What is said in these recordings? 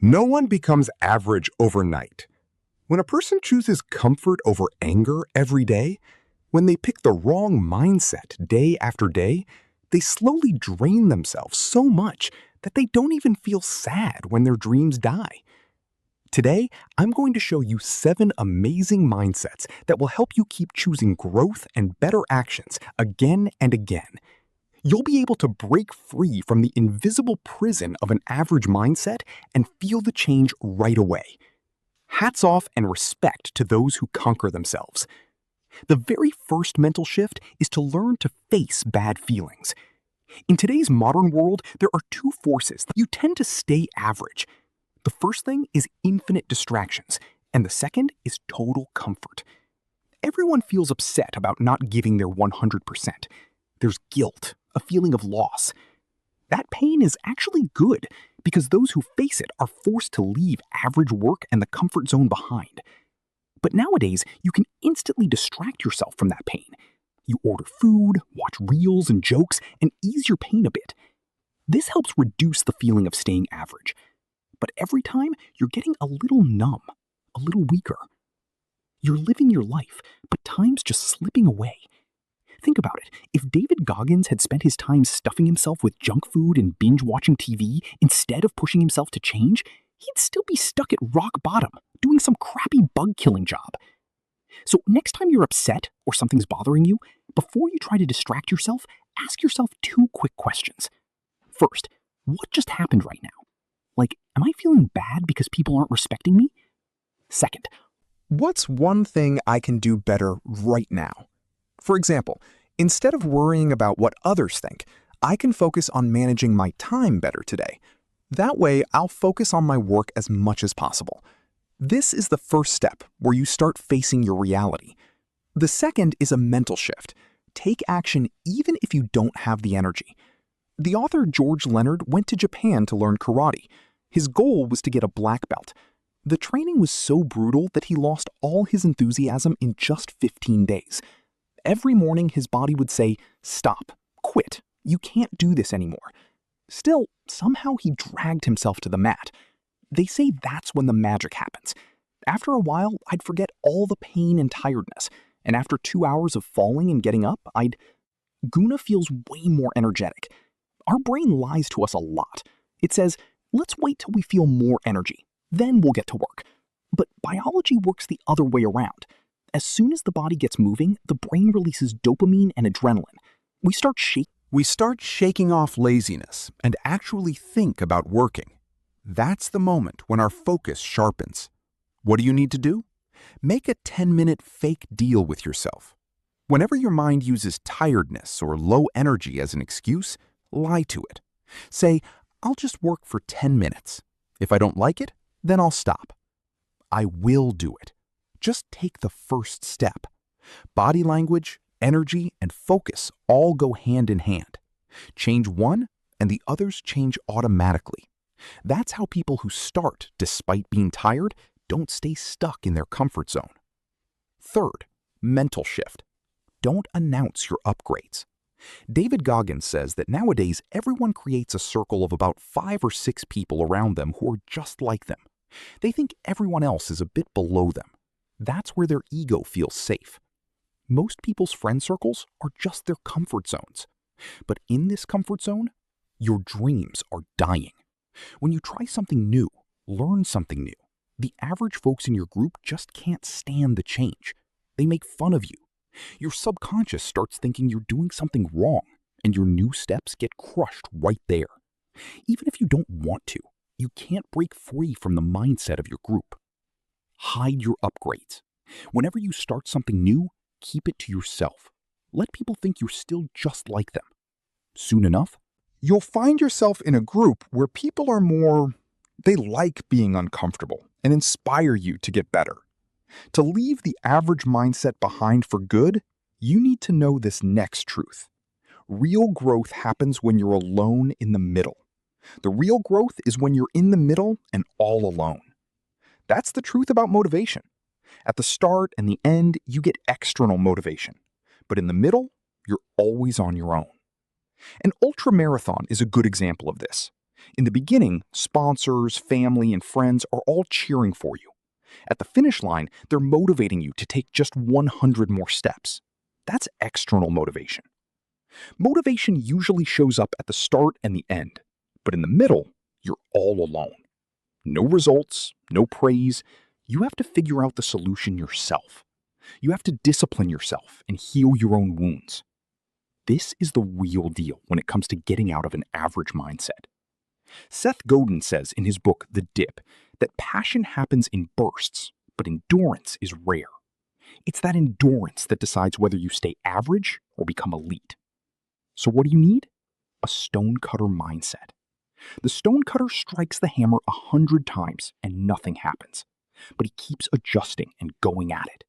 No one becomes average overnight. When a person chooses comfort over anger every day, when they pick the wrong mindset day after day, they slowly drain themselves so much that they don't even feel sad when their dreams die. Today, I'm going to show you 7 amazing mindsets that will help you keep choosing growth and better actions again and again. You'll be able to break free from the invisible prison of an average mindset and feel the change right away. Hats off and respect to those who conquer themselves. The very first mental shift is to learn to face bad feelings. In today's modern world, there are 2 forces that you tend to stay average. The first thing is infinite distractions, and the second is total comfort. Everyone feels upset about not giving their 100%. There's guilt, a feeling of loss. That pain is actually good because those who face it are forced to leave average work and the comfort zone behind. But nowadays, you can instantly distract yourself from that pain. You order food, watch reels and jokes, and ease your pain a bit. This helps reduce the feeling of staying average. But every time, you're getting a little numb, a little weaker. You're living your life, but time's just slipping away. Think about it. If David Goggins had spent his time stuffing himself with junk food and binge-watching TV instead of pushing himself to change, he'd still be stuck at rock bottom, doing some crappy bug-killing job. So next time you're upset or something's bothering you, before you try to distract yourself, ask yourself 2 quick questions. First, what just happened right now? Like, am I feeling bad because people aren't respecting me? Second, what's one thing I can do better right now? For example, instead of worrying about what others think, I can focus on managing my time better today. That way, I'll focus on my work as much as possible. This is the first step where you start facing your reality. The second is a mental shift. Take action even if you don't have the energy. The author George Leonard went to Japan to learn karate. His goal was to get a black belt. The training was so brutal that he lost all his enthusiasm in just 15 days. Every morning his body would say, "Stop, quit, you can't do this anymore." Still, somehow he dragged himself to the mat. They say that's when the magic happens. After a while, I'd forget all the pain and tiredness, and after 2 hours of falling and getting up, Guna feels way more energetic. Our brain lies to us a lot. It says, let's wait till we feel more energy, then we'll get to work. But biology works the other way around. As soon as the body gets moving, the brain releases dopamine and adrenaline. We start shaking off laziness and actually think about working. That's the moment when our focus sharpens. What do you need to do? Make a 10-minute fake deal with yourself. Whenever your mind uses tiredness or low energy as an excuse, lie to it. Say, I'll just work for 10 minutes. If I don't like it, then I'll stop. I will do it. Just take the first step. Body language, energy, and focus all go hand in hand. Change one, and the others change automatically. That's how people who start despite being tired don't stay stuck in their comfort zone. Third, mental shift. Don't announce your upgrades. David Goggins says that nowadays everyone creates a circle of about 5 or 6 people around them who are just like them. They think everyone else is a bit below them. That's where their ego feels safe. Most people's friend circles are just their comfort zones. But in this comfort zone, your dreams are dying. When you try something new, learn something new, the average folks in your group just can't stand the change. They make fun of you. Your subconscious starts thinking you're doing something wrong, and your new steps get crushed right there. Even if you don't want to, you can't break free from the mindset of your group. Hide your upgrades. Whenever you start something new, keep it to yourself. Let people think you're still just like them. Soon enough, you'll find yourself in a group where people are they like being uncomfortable and inspire you to get better. To leave the average mindset behind for good, you need to know this next truth. Real growth happens when you're alone in the middle. The real growth is when you're in the middle and all alone. That's the truth about motivation. At the start and the end, you get external motivation. But in the middle, you're always on your own. An ultramarathon is a good example of this. In the beginning, sponsors, family, and friends are all cheering for you. At the finish line, they're motivating you to take just 100 more steps. That's external motivation. Motivation usually shows up at the start and the end, but in the middle, you're all alone. No results, no praise. You have to figure out the solution yourself. You have to discipline yourself and heal your own wounds. This is the real deal when it comes to getting out of an average mindset. Seth Godin says in his book, The Dip, that passion happens in bursts, but endurance is rare. It's that endurance that decides whether you stay average or become elite. So what do you need? A stonecutter mindset. The stonecutter strikes the hammer 100 times and nothing happens, but he keeps adjusting and going at it.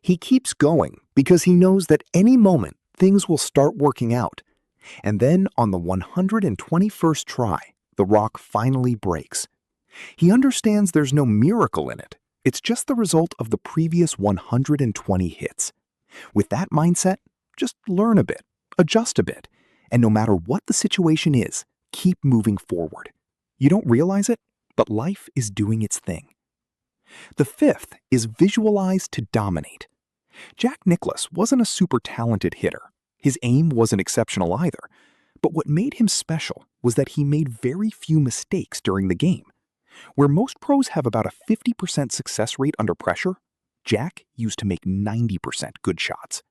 He keeps going because he knows that any moment things will start working out. And then on the 121st try, the rock finally breaks. He understands there's no miracle in it. It's just the result of the previous 120 hits. With that mindset, just learn a bit, adjust a bit, and no matter what the situation is, keep moving forward. You don't realize it, but life is doing its thing. The fifth is visualize to dominate. Jack Nicklaus wasn't a super talented hitter. His aim wasn't exceptional either. But what made him special was that he made very few mistakes during the game. Where most pros have about a 50% success rate under pressure, Jack used to make 90% good shots.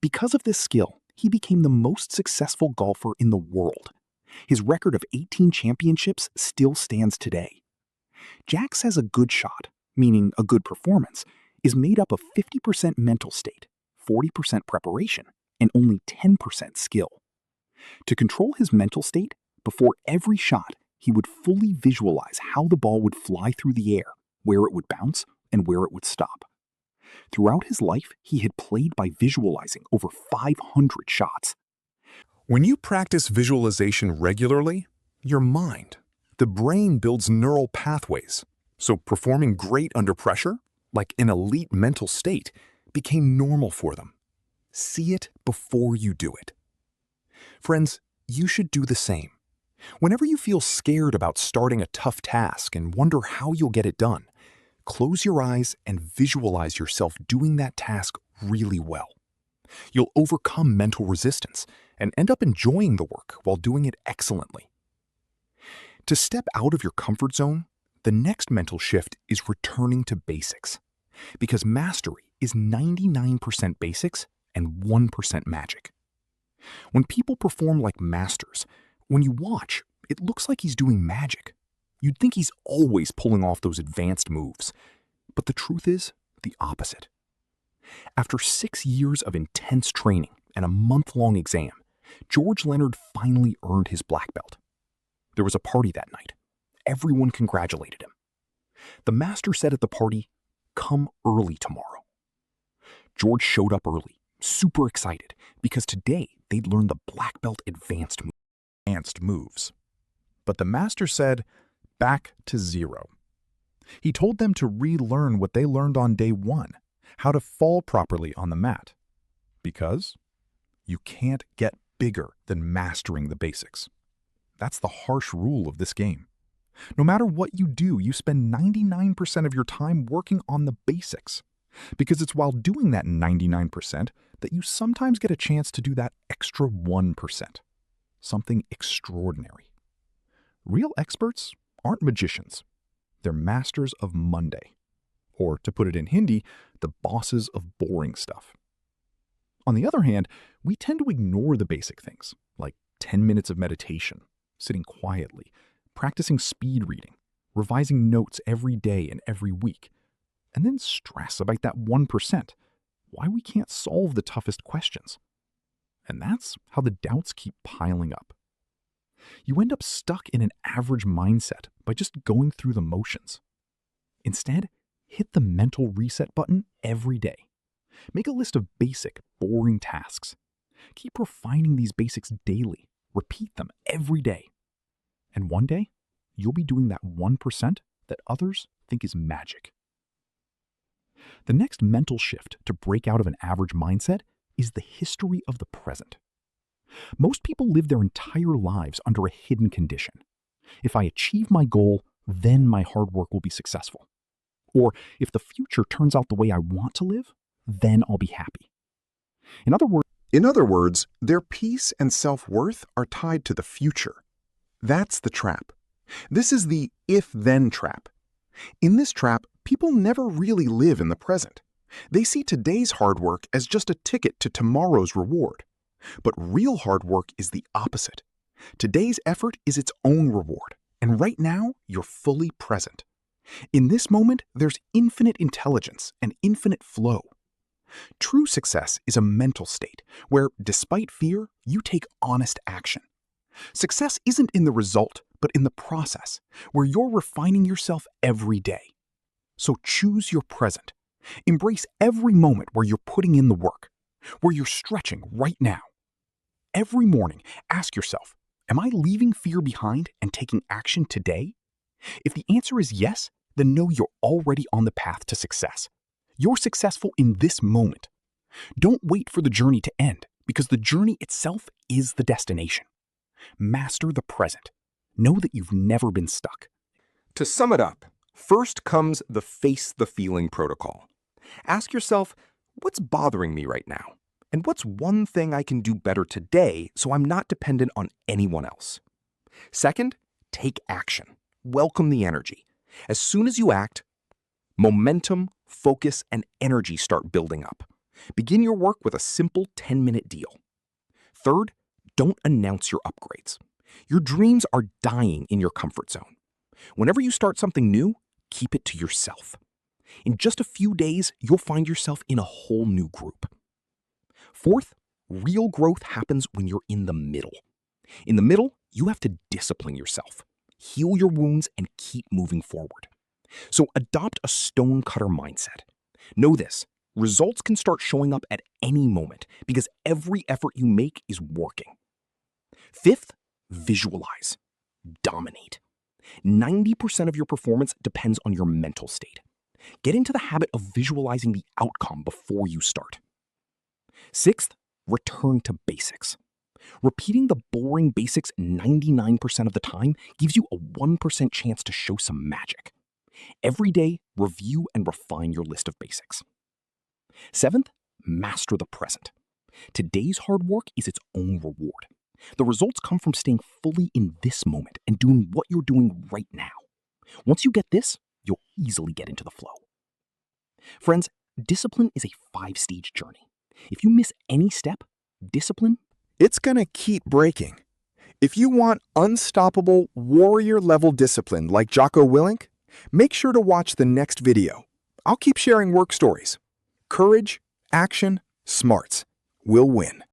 Because of this skill, he became the most successful golfer in the world. His record of 18 championships still stands today. Jack says a good shot, meaning a good performance, is made up of 50% mental state, 40% preparation, and only 10% skill. To control his mental state, before every shot, he would fully visualize how the ball would fly through the air, where it would bounce, and where it would stop. Throughout his life, he had played by visualizing over 500 shots. When you practice visualization regularly, your mind, the brain builds neural pathways. So performing great under pressure, like an elite mental state, became normal for them. See it before you do it. Friends, you should do the same. Whenever you feel scared about starting a tough task and wonder how you'll get it done, close your eyes and visualize yourself doing that task really well. You'll overcome mental resistance and end up enjoying the work while doing it excellently. To step out of your comfort zone, the next mental shift is returning to basics. Because mastery is 99% basics and 1% magic. When people perform like masters, when you watch, it looks like he's doing magic. You'd think he's always pulling off those advanced moves. But the truth is the opposite. After 6 years of intense training and a month-long exam, George Leonard finally earned his black belt. There was a party that night. Everyone congratulated him. The master said at the party, "Come early tomorrow." George showed up early, super excited, because today they'd learn the black belt advanced moves. But the master said, back to zero. He told them to relearn what they learned on day one, how to fall properly on the mat. Because you can't get bigger than mastering the basics. That's the harsh rule of this game. No matter what you do, you spend 99% of your time working on the basics. Because it's while doing that 99% that you sometimes get a chance to do that extra 1%. Something extraordinary. Real experts aren't magicians. They're masters of Monday. Or, to put it in Hindi, the bosses of boring stuff. On the other hand, we tend to ignore the basic things, like 10 minutes of meditation, sitting quietly, practicing speed reading, revising notes every day and every week, and then stress about that 1%, why we can't solve the toughest questions. And that's how the doubts keep piling up. You end up stuck in an average mindset by just going through the motions. Instead, hit the mental reset button every day. Make a list of basic, boring tasks. Keep refining these basics daily. Repeat them every day. And one day, you'll be doing that 1% that others think is magic. The next mental shift to break out of an average mindset is the history of the present. Most people live their entire lives under a hidden condition. If I achieve my goal, then my hard work will be successful. Or if the future turns out the way I want to live, then I'll be happy. In other words, their peace and self-worth are tied to the future. That's the trap. This is the if-then trap. In this trap, people never really live in the present. They see today's hard work as just a ticket to tomorrow's reward. But real hard work is the opposite. Today's effort is its own reward, and right now, you're fully present. In this moment, there's infinite intelligence and infinite flow. True success is a mental state where, despite fear, you take honest action. Success isn't in the result, but in the process, where you're refining yourself every day. So choose your present. Embrace every moment where you're putting in the work, where you're stretching right now. Every morning, ask yourself, am I leaving fear behind and taking action today? If the answer is yes, then know you're already on the path to success. You're successful in this moment. Don't wait for the journey to end, because the journey itself is the destination. Master the present. Know that you've never been stuck. To sum it up, first comes the face the feeling protocol. Ask yourself, what's bothering me right now? And what's one thing I can do better today so I'm not dependent on anyone else? Second, take action. Welcome the energy. As soon as you act, momentum, focus, and energy start building up. Begin your work with a simple 10-minute deal. Third, don't announce your upgrades. Your dreams are dying in your comfort zone. Whenever you start something new, keep it to yourself. In just a few days, you'll find yourself in a whole new group. Fourth, real growth happens when you're in the middle. In the middle, you have to discipline yourself, heal your wounds, and keep moving forward. So adopt a stonecutter mindset. Know this, results can start showing up at any moment because every effort you make is working. Fifth, visualize. Dominate. 90% of your performance depends on your mental state. Get into the habit of visualizing the outcome before you start. Sixth, return to basics. Repeating the boring basics 99% of the time gives you a 1% chance to show some magic. Every day, review and refine your list of basics. Seventh, master the present. Today's hard work is its own reward. The results come from staying fully in this moment and doing what you're doing right now. Once you get this, you'll easily get into the flow. Friends, discipline is a 5-stage journey. If you miss any step, discipline, it's gonna keep breaking. If you want unstoppable, warrior-level discipline like Jocko Willink, make sure to watch the next video. I'll keep sharing work stories. Courage, action, smarts. We'll win.